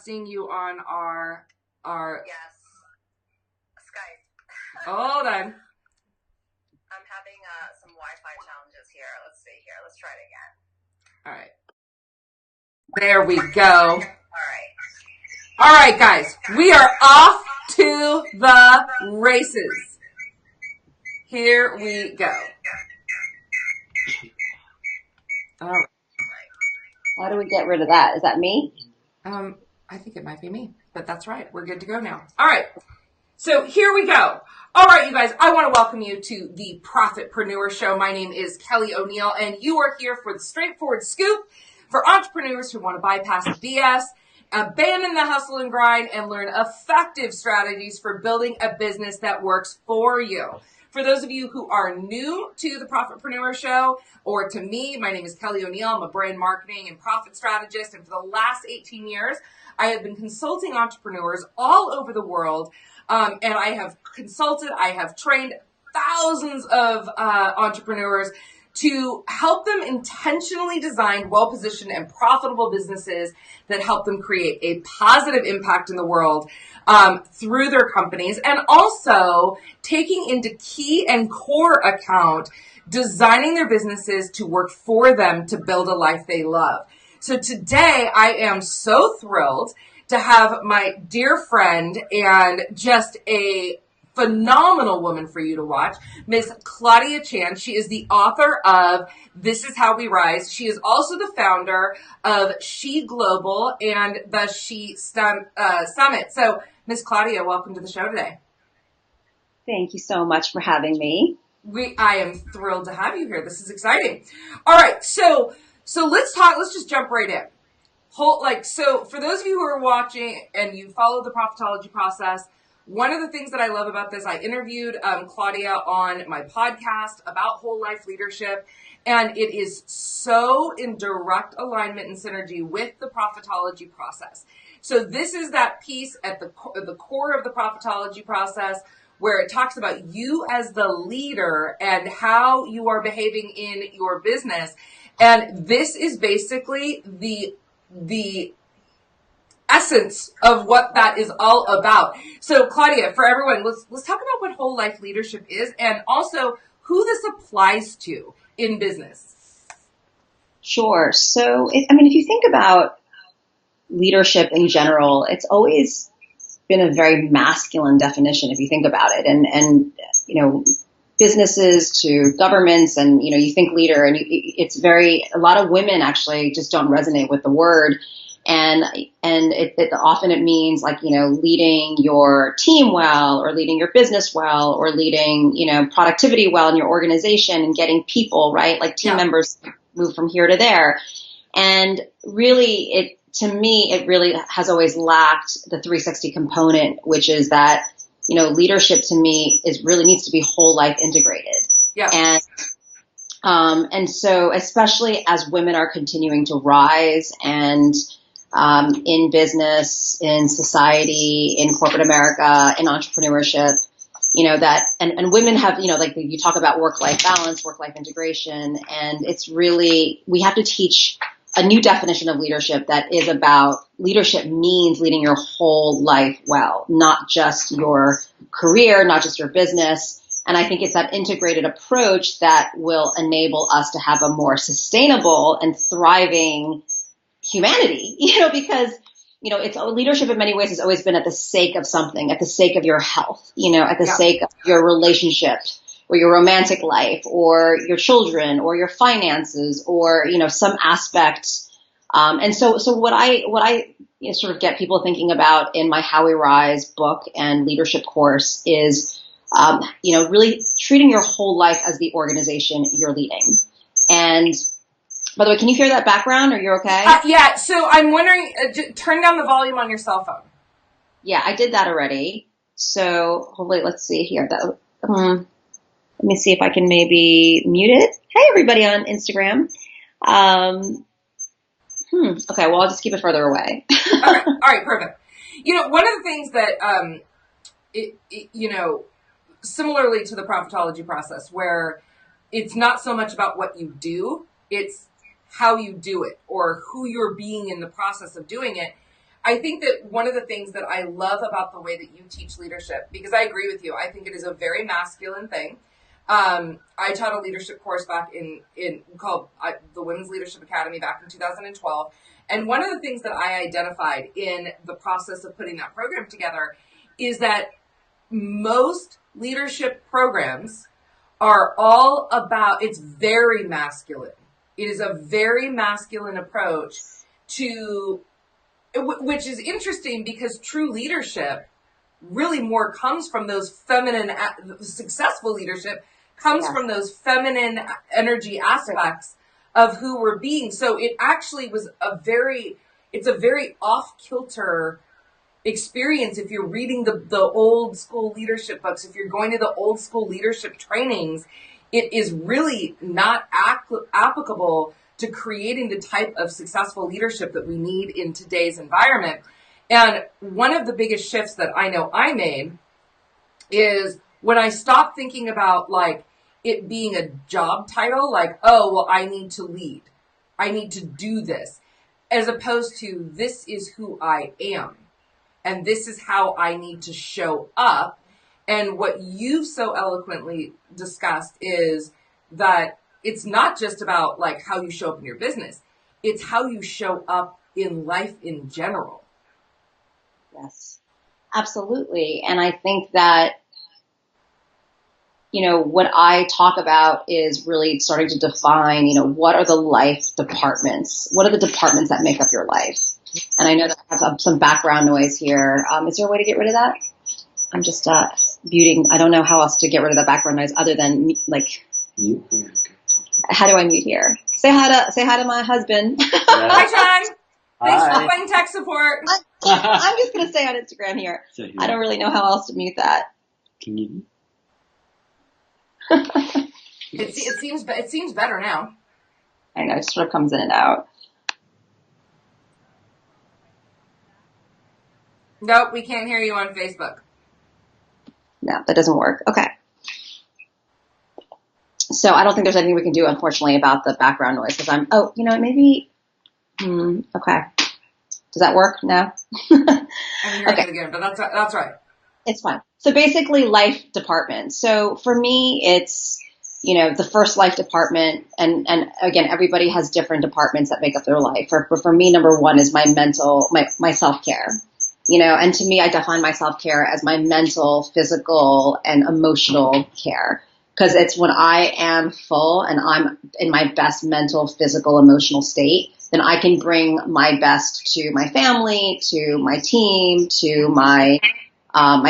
seeing you on our Yes, Skype. Hold on. I'm having some Wi-Fi challenges here. Let's see here. Let's try it again. All right. There we go. All right, guys. We are off to the races. Here we go. All right. How do we get rid of that? Is that me? I think it might be me, but that's right. We're good to go now. All right. So here we go. All right, you guys, I want to welcome you to the Profit-preneur Show. My name is Kelly O'Neill, and you are here for the straightforward scoop for entrepreneurs who want to bypass the BS, abandon the hustle and grind, and learn effective strategies for building a business that works for you. For those of you who are new to the Profit-preneur Show, or to me, my name is Kelly O'Neill. I'm a brand marketing and profit strategist, and for the last 18 years, I have been consulting entrepreneurs all over the world. And I have consulted, I have trained thousands of entrepreneurs to help them intentionally design well-positioned and profitable businesses that help them create a positive impact in the world through their companies, and also taking into key and core account designing their businesses to work for them to build a life they love. So today I am so thrilled to have my dear friend and just a phenomenal woman for you to watch, Miss Claudia Chan. She is the author of This Is How We Rise. She is also the founder of She Global and the She Summit. So, Miss Claudia, welcome to the show today. Thank you so much for having me. I am thrilled to have you here. This is exciting. All right, so let's talk. Let's just jump right in. So for those of you who are watching and you follow the profitology process, one of the things that I love about this, I interviewed Claudia on my podcast about whole life leadership, and it is so in direct alignment and synergy with the profitology process. So this is that piece at the core of the profitology process where it talks about you as the leader and how you are behaving in your business. And this is basically the essence of what that is all about. So Claudia, for everyone, let's talk about what whole life leadership is and also who this applies to in business. Sure. So, if you think about leadership in general, it's always been a very masculine definition if you think about it. And businesses to governments, and, you think leader, and a lot of women actually just don't resonate with the word. And it often it means leading your team well, or leading your business well, or leading, productivity well in your organization and getting people, right? Like team members move from here to there. And really to me, it really has always lacked the 360 component, which is that, leadership to me really needs to be whole life integrated. Yeah. And so especially as women are continuing to rise and in business, in society, in corporate America, in entrepreneurship, and women have, you talk about work-life balance, work-life integration, and it's really, we have to teach a new definition of leadership that is about leadership means leading your whole life well, not just your career, not just your business. And I think it's that integrated approach that will enable us to have a more sustainable and thriving humanity, because, it's leadership in many ways has always been at the sake of something, at the sake of your health, at the sake of your relationship or your romantic life or your children or your finances or, some aspect. And so what I sort of get people thinking about in my How We Rise book and leadership course is, really treating your whole life as the organization you're leading. And by the way, can you hear that background? Are you okay? Yeah. So I'm wondering, turn down the volume on your cell phone. Yeah, I did that already. So hopefully, let's see here. Let me see if I can maybe mute it. Hey, everybody on Instagram. Okay, well, I'll just keep it further away. Okay. All right, perfect. One of the things that, similarly to the profitology process, where it's not so much about what you do, it's how you do it or who you're being in the process of doing it. I think that one of the things that I love about the way that you teach leadership, because I agree with you, I think it is a very masculine thing. I taught a leadership course back in called the Women's Leadership Academy back in 2012. And one of the things that I identified in the process of putting that program together is that most leadership programs are all about, it's very masculine. It is a very masculine approach to, which is interesting because true leadership really more comes from those feminine, successful leadership comes from those feminine energy aspects of who we're being. So it actually was it's a very off-kilter experience if you're reading the old school leadership books, if you're going to the old school leadership trainings. It is really not applicable to creating the type of successful leadership that we need in today's environment. And one of the biggest shifts that I know I made is when I stopped thinking about like it being a job title, like, oh, well, I need to lead. I need to do this, as opposed to this is who I am. And this is how I need to show up. And what you've so eloquently discussed is that it's not just about like how you show up in your business. It's how you show up in life in general. Yes, absolutely. And I think that, what I talk about is really starting to define, what are the life departments? What are the departments that make up your life? And I know that I have some background noise here. Is there a way to get rid of that? I'm just muting. I don't know how else to get rid of the background noise other than like mute. How do I mute here? Say hi to my husband. Hi, John. Thanks for playing tech support. I'm just gonna stay on Instagram here. I don't really know how else to mute that. Can you? It seems better now. I know, it sort of comes in and out. Nope, we can't hear you on Facebook. No, that doesn't work. Okay. So I don't think there's anything we can do, unfortunately, about the background noise because maybe, okay. Does that work now? I'm hearing it again, but that's right. It's fine. So basically life department. So for me, it's, the first life department. And again, everybody has different departments that make up their life. For me, number one is my self-care. And to me, I define my self-care as my mental, physical, and emotional care. Because it's when I am full and I'm in my best mental, physical, emotional state, then I can bring my best to my family, to my team, to my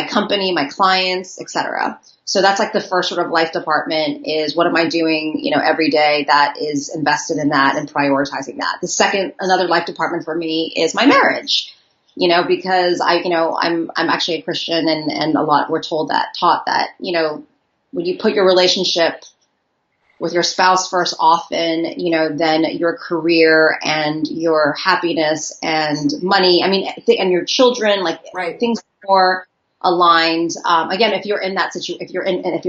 company, my clients, etc. So that's like the first sort of life department is what am I doing, every day that is invested in that and prioritizing that. The second, another life department for me is my marriage. Because I'm actually a Christian and a lot we're taught that, when you put your relationship with your spouse first often, then your career and your happiness and money, and your children, things more aligned. Again, if you're in that situation, if you're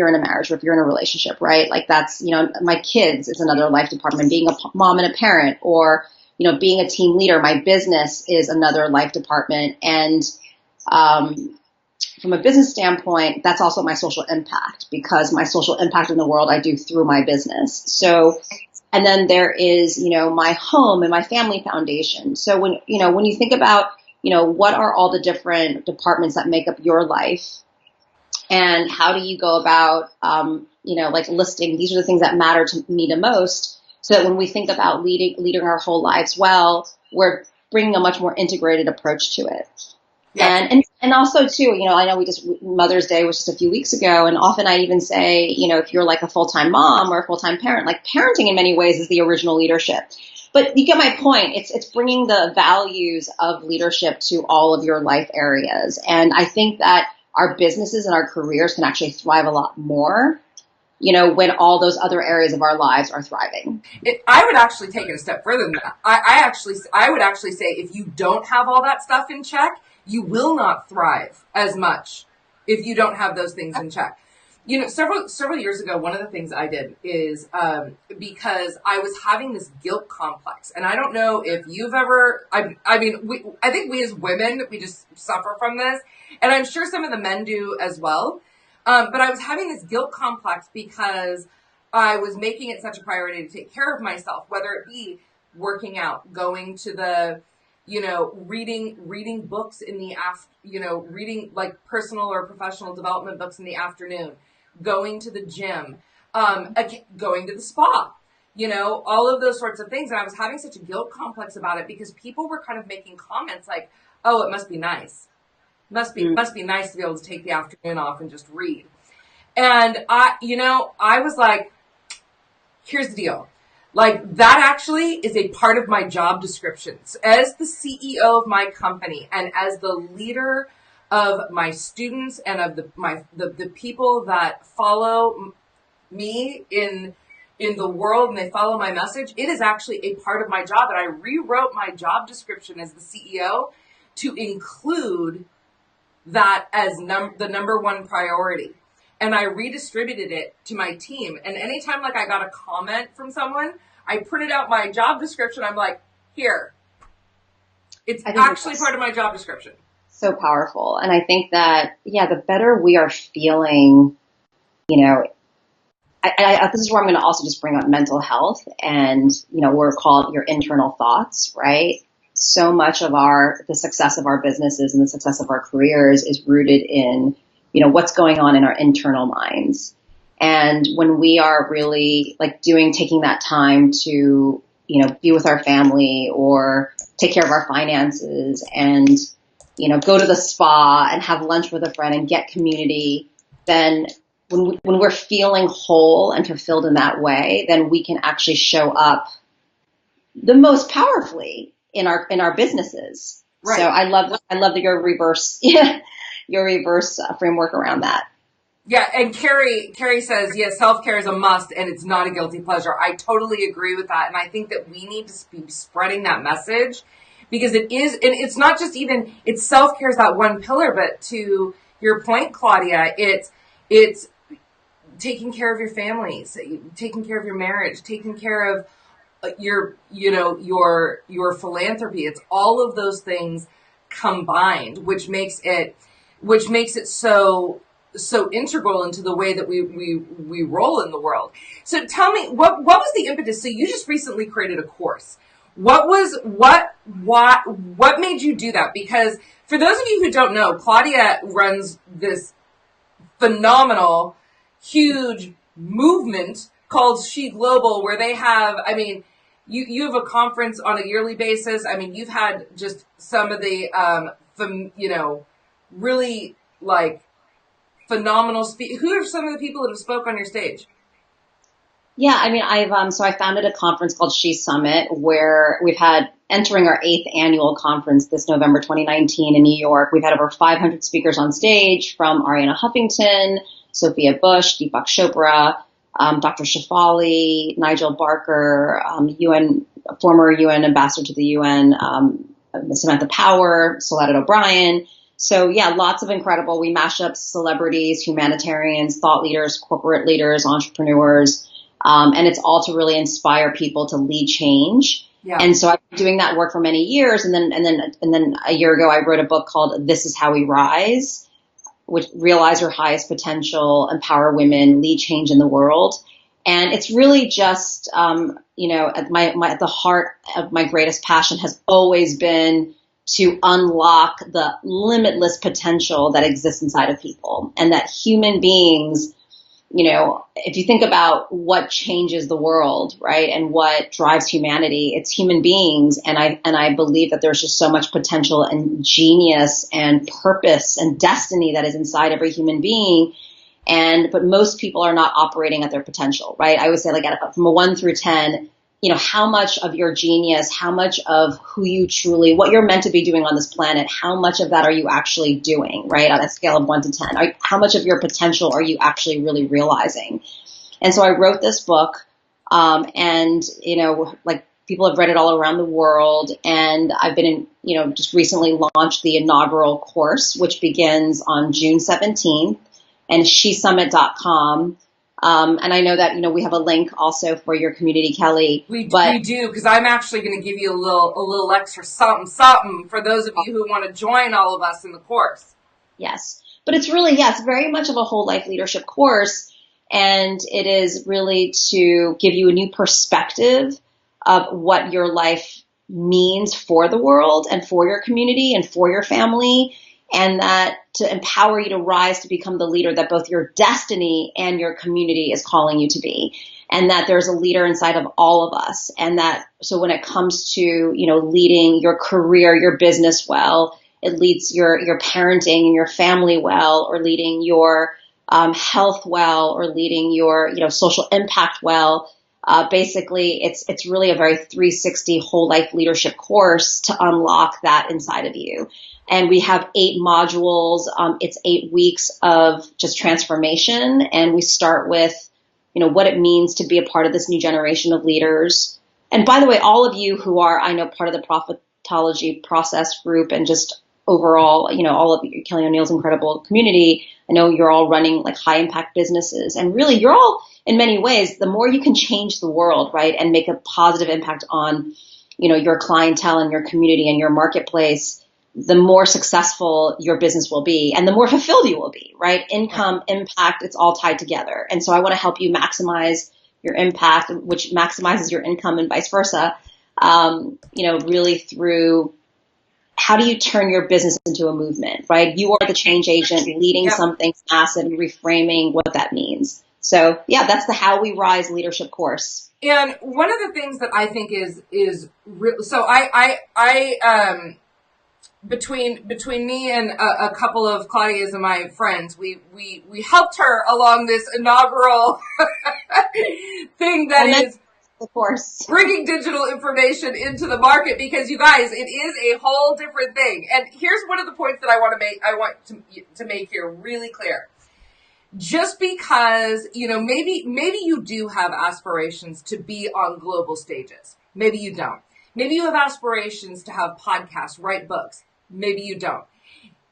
in a marriage or if you're in a relationship, right? Like that's, my kids is another life department, being a mom and a parent, or being a team leader. My business is another life department. And from a business standpoint, that's also my social impact because my social impact in the world I do through my business. So, and then there is, my home and my family foundation. So when you think about, what are all the different departments that make up your life and how do you go about, listing, these are the things that matter to me the most. So that when we think about leading our whole lives well, we're bringing a much more integrated approach to it. Yeah. And also too, I know Mother's Day was just a few weeks ago, and often I even say, if you're like a full-time mom or a full-time parent, like parenting in many ways is the original leadership. But you get my point. It's bringing the values of leadership to all of your life areas. And I think that our businesses and our careers can actually thrive a lot more when all those other areas of our lives are thriving. I would actually take it a step further than that. I would actually say if you don't have all that stuff in check, you will not thrive as much if you don't have those things in check. several years ago, one of the things I did is because I was having this guilt complex, and I don't know if you've ever. I think we as women, we just suffer from this, and I'm sure some of the men do as well. But I was having this guilt complex because I was making it such a priority to take care of myself, whether it be working out, going to the reading books in the reading like personal or professional development books in the afternoon, going to the gym, going to the spa, all of those sorts of things. And I was having such a guilt complex about it because people were kind of making comments like, oh, it must be nice. Must be nice to be able to take the afternoon off and just read. And I was like, here's the deal. Like, that actually is a part of my job descriptions as the CEO of my company and as the leader of my students and of the people that follow me in the world and they follow my message. It is actually a part of my job, and I rewrote my job description as the CEO to include that as the number one priority. And I redistributed it to my team. And anytime like I got a comment from someone, I printed out my job description. I'm like, here. It's actually part of my job description. So powerful. And I think that, the better we are feeling, this is where I'm going to also just bring up mental health and, we're called your internal thoughts, right? So much of the success of our businesses and the success of our careers is rooted in, what's going on in our internal minds. And when we are really taking that time to, be with our family or take care of our finances and, go to the spa and have lunch with a friend and get community, then when we're feeling whole and fulfilled in that way, then we can actually show up the most powerfully in our businesses. Right. So I love your reverse framework around that. Yeah, and Carrie says, yes, self-care is a must and it's not a guilty pleasure. I totally agree with that. And I think that we need to be spreading that message because it is, and it's not just even, it's self-care is that one pillar, but to your point, Claudia, it's taking care of your families, taking care of your marriage, taking care of your philanthropy. It's all of those things combined, which makes it so integral into the way that we roll in the world. So tell me, what was the impetus? So you just recently created a course. What made you do that? Because for those of you who don't know, Claudia runs this phenomenal, huge movement called She Global, where they have, you have a conference on a yearly basis. You've had just some of the, really phenomenal who are some of the people that have spoke on your stage? Yeah, I founded a conference called She Summit where we've had entering our 8th annual conference this November 2019 in New York. We've had over 500 speakers on stage from Arianna Huffington, Sophia Bush, Deepak Chopra, Dr. Shefali, Nigel Barker, former UN ambassador to the UN, Samantha Power, Soledad O'Brien. So lots of incredible. We mash up celebrities, humanitarians, thought leaders, corporate leaders, entrepreneurs, and it's all to really inspire people to lead change. Yeah. And so I've been doing that work for many years, and then a year ago I wrote a book called "This Is How We Rise," which realize your highest potential, empower women, lead change in the world. And it's really just at the heart of my greatest passion has always been to unlock the limitless potential that exists inside of people, and that human beings, if you think about what changes the world, right, and what drives humanity, it's human beings. And I believe that there's just so much potential and genius and purpose and destiny that is inside every human being. But most people are not operating at their potential, right? I would say from a 1 through 10, how much of your genius, how much of who you truly, what you're meant to be doing on this planet, how much of that are you actually doing, right? On a scale of 1 to 10, how much of your potential are you actually really realizing? And so I wrote this book, and people have read it all around the world. And I've been just recently launched the inaugural course, which begins on June 17th. and shesummit.com. And I know that, we have a link also for your community, Kelly. We do, because I'm actually going to give you a little extra something for those of you who want to join all of us in the course. Yes. But it's really, yes, very much of a whole life leadership course. And it is really to give you a new perspective of what your life means for the world and for your community and for your family, and that to empower you to rise to become the leader that both your destiny and your community is calling you to be. And that there's a leader inside of all of us. And that, so when it comes to, leading your career, your business well, it leads your parenting and your family well, or leading your health well, or leading your, social impact well. Basically, it's really a very 360 whole life leadership course to unlock that inside of you. And we have 8 modules. It's 8 weeks of just transformation. And we start with, what it means to be a part of this new generation of leaders. And by the way, all of you who are, I know, part of the Profitology process group, and just overall, all of you, Kelly O'Neill's incredible community, I know you're all running like high impact businesses. And really, you're all, in many ways, the more you can change the world, right, and make a positive impact on, your clientele and your community and your marketplace, the more successful your business will be and the more fulfilled you will be, right? Income, impact, it's all tied together. And so I want to help you maximize your impact, which maximizes your income, and vice versa, really through how do you turn your business into a movement, right? You are the change agent leading something massive and reframing what that means. So yeah, that's the How We Rise leadership course. And one of the things that I think is so between me and a couple of Claudia's and my friends, we helped her along this inaugural thing that is of course bringing digital information into the market, because you guys, it is a whole different thing. And here's one of the points that I want to make here really clear. Just because, maybe you do have aspirations to be on global stages. Maybe you don't. Maybe you have aspirations to have podcasts, write books. Maybe you don't.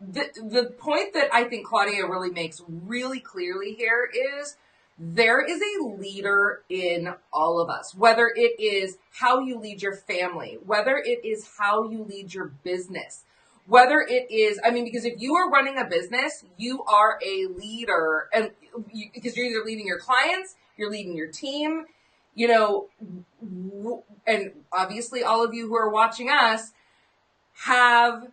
The point that I think Claudia really makes really clearly here is there is a leader in all of us, whether it is how you lead your family, whether it is how you lead your business, whether it is, because if you are running a business, you are a leader, and because you're either leading your clients, you're leading your team, and obviously all of you who are watching us have,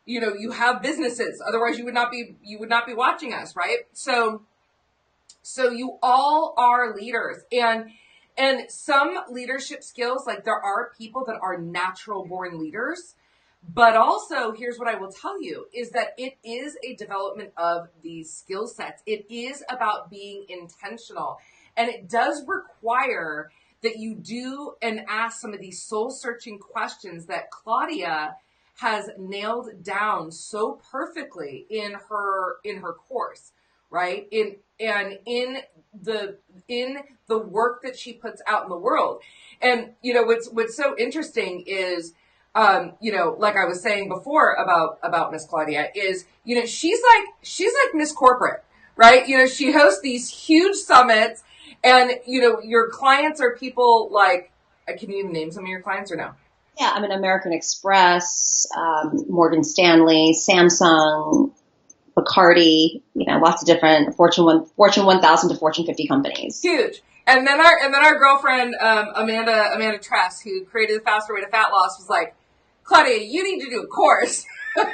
you have businesses. Otherwise you would not be watching us, right? So you all are leaders, and some leadership skills, like there are people that are natural born leaders, but also here's what I will tell you is that it is a development of these skill sets. It is about being intentional, and it does require that you do and ask some of these soul searching questions that Claudia has nailed down so perfectly in her course, right? In the work that she puts out in the world. And what's so interesting is like I was saying before about Miss Claudia is, she's like Miss Corporate, right? She hosts these huge summits, and your clients are people like, can you name some of your clients or no? Yeah, American Express, Morgan Stanley, Samsung, Bacardi, lots of different Fortune 1000 to Fortune 50 companies. Huge. And then our girlfriend, Amanda Tress, who created the Faster Way to Fat Loss, was like, Claudia, you need to do a course.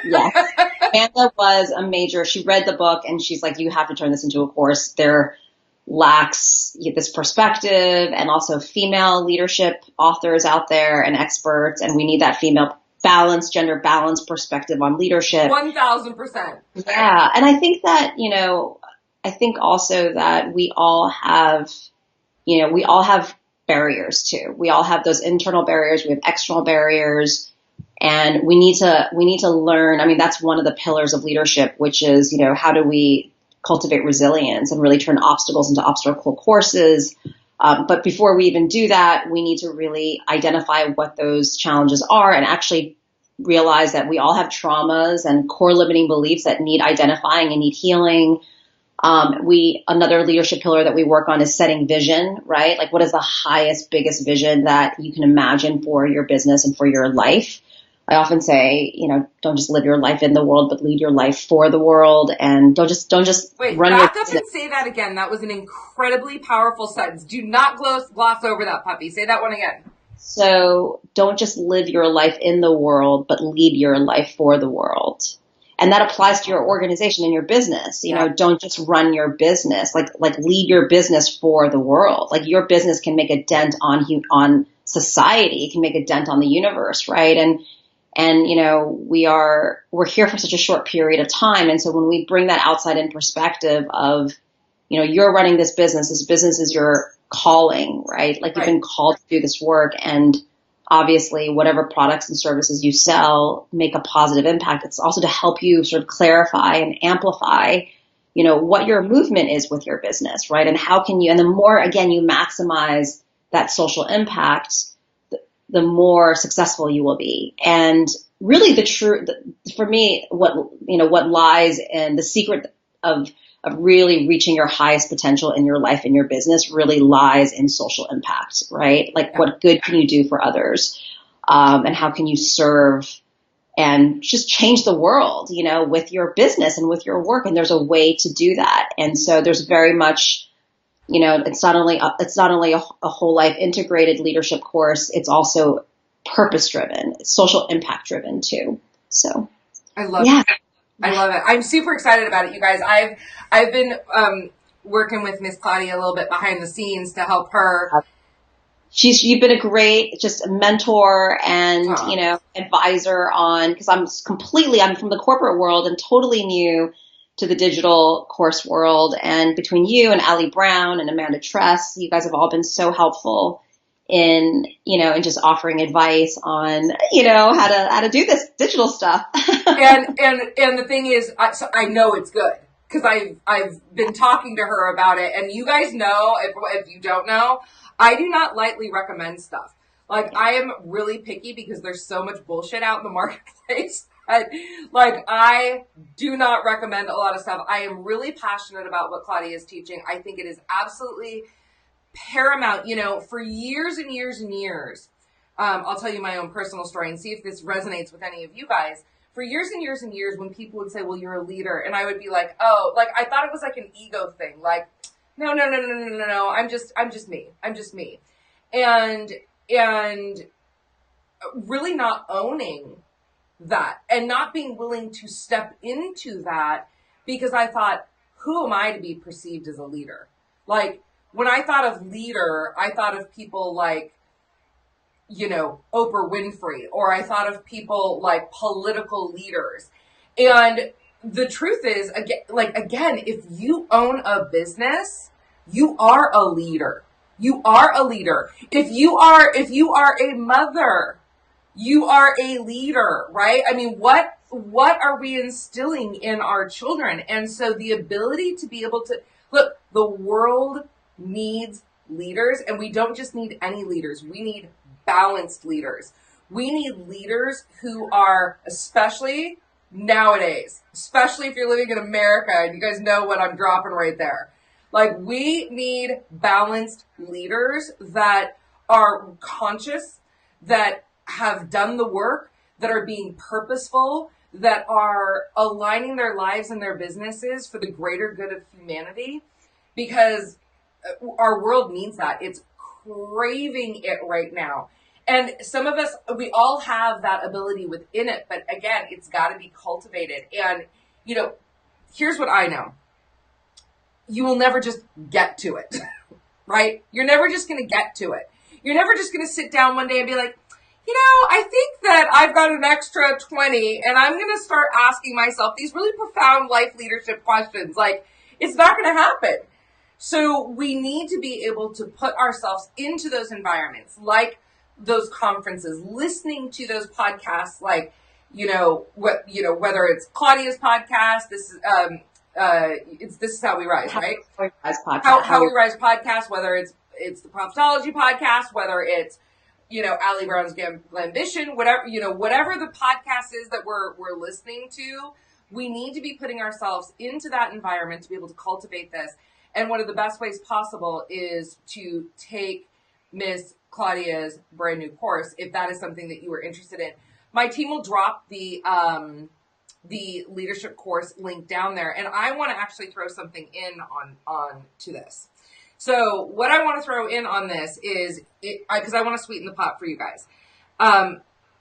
Yes. Amanda was a major, she read the book and she's like, you have to turn this into a course. There lacks this perspective, and also female leadership authors out there and experts. And we need that female balance, gender balance perspective on leadership. 1000%. Yeah. And I think that, I think also that we all have barriers too. We all have those internal barriers. We have external barriers. And we need to learn. That's one of the pillars of leadership, which is, how do we cultivate resilience and really turn obstacles into obstacle courses. But before we even do that, we need to really identify what those challenges are and actually realize that we all have traumas and core limiting beliefs that need identifying and need healing. Another leadership pillar that we work on is setting vision, right? Like what is the highest, biggest vision that you can imagine for your business and for your life? I often say, don't just live your life in the world, but lead your life for the world, and don't just Wait, run back your up business. and say that again. That was an incredibly powerful sentence. Do not gloss over that, puppy. Say that one again. So don't just live your life in the world, but lead your life for the world. And that applies to your organization and your business. Don't just run your business, like lead your business for the world. Like your business can make a dent on society. It can make a dent on the universe, right? And we're here for such a short period of time. And so when we bring that outside in perspective of, you're running this business is your calling, right? Like you've been called to do this work, and obviously whatever products and services you sell make a positive impact. It's also to help you sort of clarify and amplify, what your movement is with your business, right? And how can you, and the more, again, you maximize that social impact, the more successful you will be. And really for me, what lies in the secret of really reaching your highest potential in your life and your business really lies in social impact, right? Like what good can you do for others? And how can you serve and just change the world, with your business and with your work? And there's a way to do that. And so there's very much, it's not only a whole life integrated leadership course, it's also purpose driven, social impact driven too. So I love it. I love it. I'm super excited about it, you guys. I've been working with Miss Claudia a little bit behind the scenes to help her. You've been a great just mentor and advisor on, because I'm from the corporate world and totally new to the digital course world. And between you and Allie Brown and Amanda Tress, you guys have all been so helpful in just offering advice on, how to do this digital stuff. and the thing is, I know it's good because I've been talking to her about it. And you guys know, if you don't know, I do not lightly recommend stuff. Like, I am really picky because there's so much bullshit out in the marketplace. I do not recommend a lot of stuff. I am really passionate about what Claudia is teaching. I think it is absolutely paramount. For years and years and years, I'll tell you my own personal story and see if this resonates with any of you guys. For years and years and years, when people would say, well, you're a leader, and I would be like, oh, like, I thought it was like an ego thing. Like, no, I'm just me. And really not owning that and not being willing to step into that, because I thought, who am I to be perceived as a leader? Like, when I thought of leader, I thought of people like, Oprah Winfrey, or I thought of people like political leaders. And the truth is, again, if you own a business, you are a leader. You are a leader. If you are a mother, you are a leader, right? I mean, what are we instilling in our children? And so the ability to be able to look, the world needs leaders, and we don't just need any leaders. We need balanced leaders. We need leaders who are, especially nowadays, especially if you're living in America, and you guys know what I'm dropping right there. Like, we need balanced leaders that are conscious, that have done the work, that are being purposeful, that are aligning their lives and their businesses for the greater good of humanity, because our world needs that. It's craving it right now. And some of us, we all have that ability within it, but again, it's got to be cultivated. And, here's what I know. You will never just get to it, right? You're never just going to get to it. You're never just going to sit down one day and be like, I think that I've got an extra 20 and I'm going to start asking myself these really profound life leadership questions. Like, it's not going to happen. So we need to be able to put ourselves into those environments, like those conferences, listening to those podcasts, like, whether it's Claudia's podcast, this is How We Rise, right? How We Rise podcast, whether it's the Profitology podcast, whether it's, Allie Brown's Ambition, whatever the podcast is that we're listening to, We need to be putting ourselves into that environment to be able to cultivate this. And one of the best ways possible is to take Miss Claudia's brand new course, if that is something that you are interested in. My team will drop the leadership course link down there, and I want to actually throw something in on to this. So what I want to throw in on this is, because I want to sweeten the pot for you guys.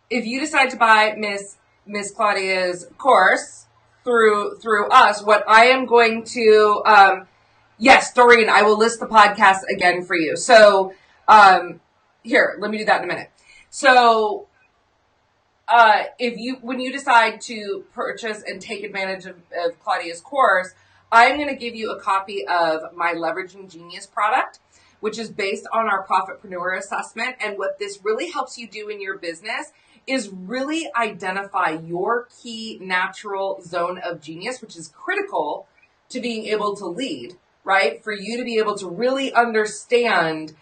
If you decide to buy Miss Claudia's course through us, what I am going to, yes, Doreen, I will list the podcast again for you. So here, let me do that in a minute. So when you decide to purchase and take advantage of Claudia's course, I'm going to give you a copy of my Leveraging Genius product, which is based on our Profit-preneur assessment. And what this really helps you do in your business is really identify your key natural zone of genius, which is critical to being able to lead, right? For you to be able to really understand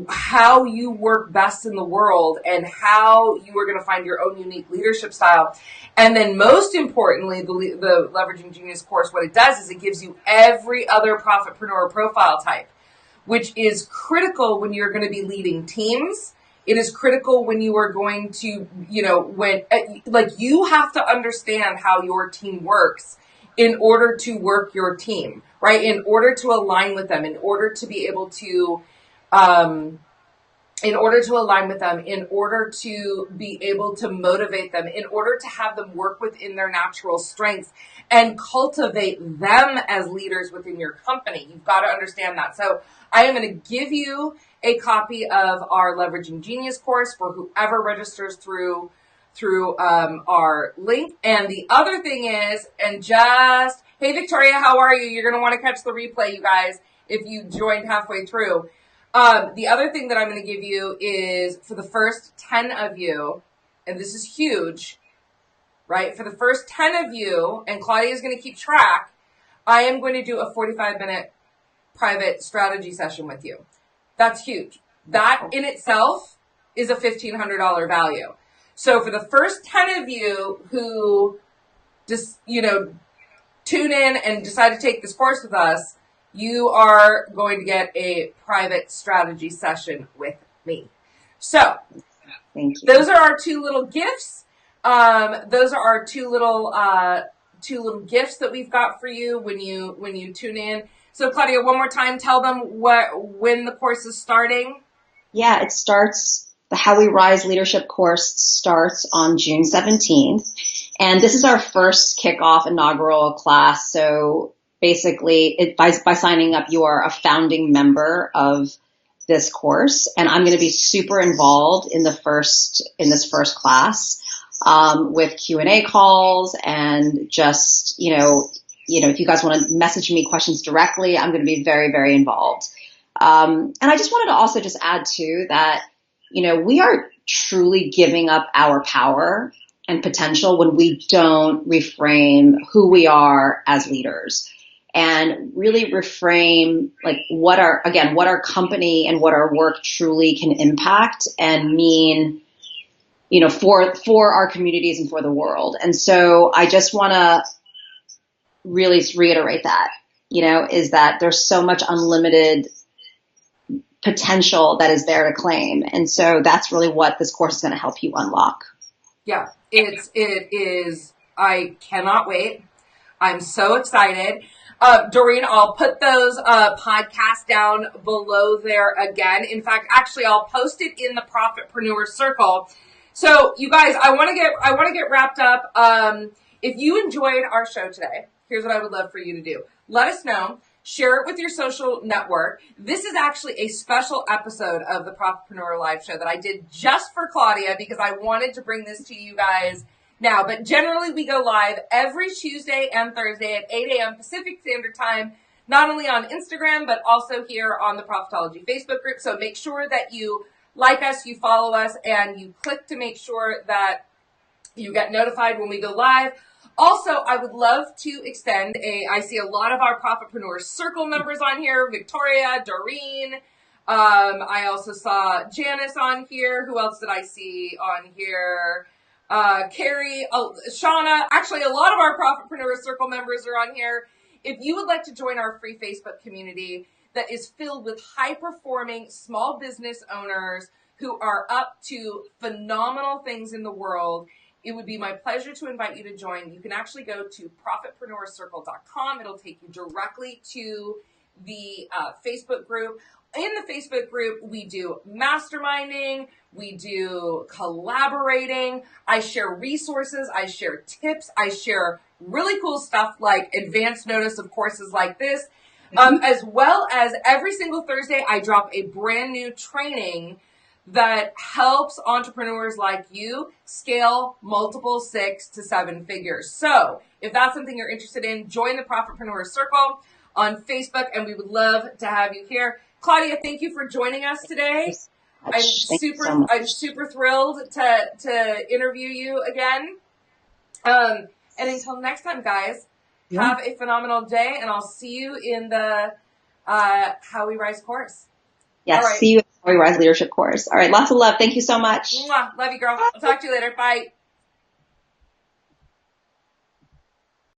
how you work best in the world and how you are going to find your own unique leadership style. And then most importantly, the Leveraging Genius course, what it does is it gives you every other Profit-preneur profile type, which is critical when you're going to be leading teams. It is critical when you are going to, you have to understand how your team works in order to work your team, right? In order to align with them, in order to be able to, in order to align with them, in order to be able to motivate them, in order to have them work within their natural strengths and cultivate them as leaders within your company. You've got to understand that. So I am going to give you a copy of our Leveraging Genius course for whoever registers through our link. And the other thing is, hey, Victoria, how are you? You're going to want to catch the replay, you guys, if you joined halfway through. The other thing that I'm going to give you is for the first 10 of you, and this is huge, right? For the first 10 of you, and Claudia is going to keep track, I am going to do a 45-minute private strategy session with you. That's huge. That in itself is a $1,500 value. So for the first 10 of you who just, tune in and decide to take this course with us, you are going to get a private strategy session with me. So thank you. Those are our two little gifts. Those are our two little gifts that we've got for you when you tune in. So Claudia, one more time, tell them when the course is starting. Yeah, it starts, the How We Rise Leadership course starts on June 17th. And this is our first kickoff inaugural class. So basically, by signing up, you are a founding member of this course. And I'm going to be super involved in this first class with Q&A calls and just, if you guys want to message me questions directly, I'm going to be very, very involved. And I just wanted to also just add too that, we are truly giving up our power and potential when we don't reframe who we are as leaders and really reframe what our company and what our work truly can impact and mean, for our communities and for the world. And so I just want to really reiterate that, is that there's so much unlimited potential that is there to claim. And so that's really what this course is going to help you unlock. Yeah, it is. I cannot wait. I'm so excited. Doreen, I'll put those podcasts down below there again. In fact, actually, I'll post it in the Profit-preneur Circle. So, you guys, I want to get wrapped up. If you enjoyed our show today, here's what I would love for you to do. Let us know. Share it with your social network. This is actually a special episode of the Profit-preneur Live Show that I did just for Claudia because I wanted to bring this to you guys now. But generally, we go live every Tuesday and Thursday at 8 a.m. Pacific Standard Time, not only on Instagram, but also here on the Profitology Facebook group. So make sure that you like us, you follow us, and you click to make sure that you get notified when we go live. Also, I would love to extend I see a lot of our Profit-preneur Circle members on here, Victoria, Doreen. I also saw Janice on here. Who else did I see on here? Carrie, Shauna. Actually, a lot of our Profit-preneur Circle members are on here. If you would like to join our free Facebook community that is filled with high-performing small business owners who are up to phenomenal things in the world, it would be my pleasure to invite you to join. You can actually go to profitpreneurcircle.com. It'll take you directly to the Facebook group. In the Facebook group, we do masterminding, we do collaborating, I share resources, I share tips, I share really cool stuff like advanced notice of courses like this, as well as every single Thursday, I drop a brand new training that helps entrepreneurs like you scale multiple 6 to 7 figures. So if that's something you're interested in, join the Profitpreneur Circle on Facebook, and we would love to have you here. Claudia, thank you for joining us today. I'm super thrilled to interview you again. And until next time, guys, have a phenomenal day, and I'll see you in the How We Rise course. Yes, see you in the How We Rise leadership course. All right, lots of love. Thank you so much. Mwah. Love you, girl. I'll talk to you later. Bye.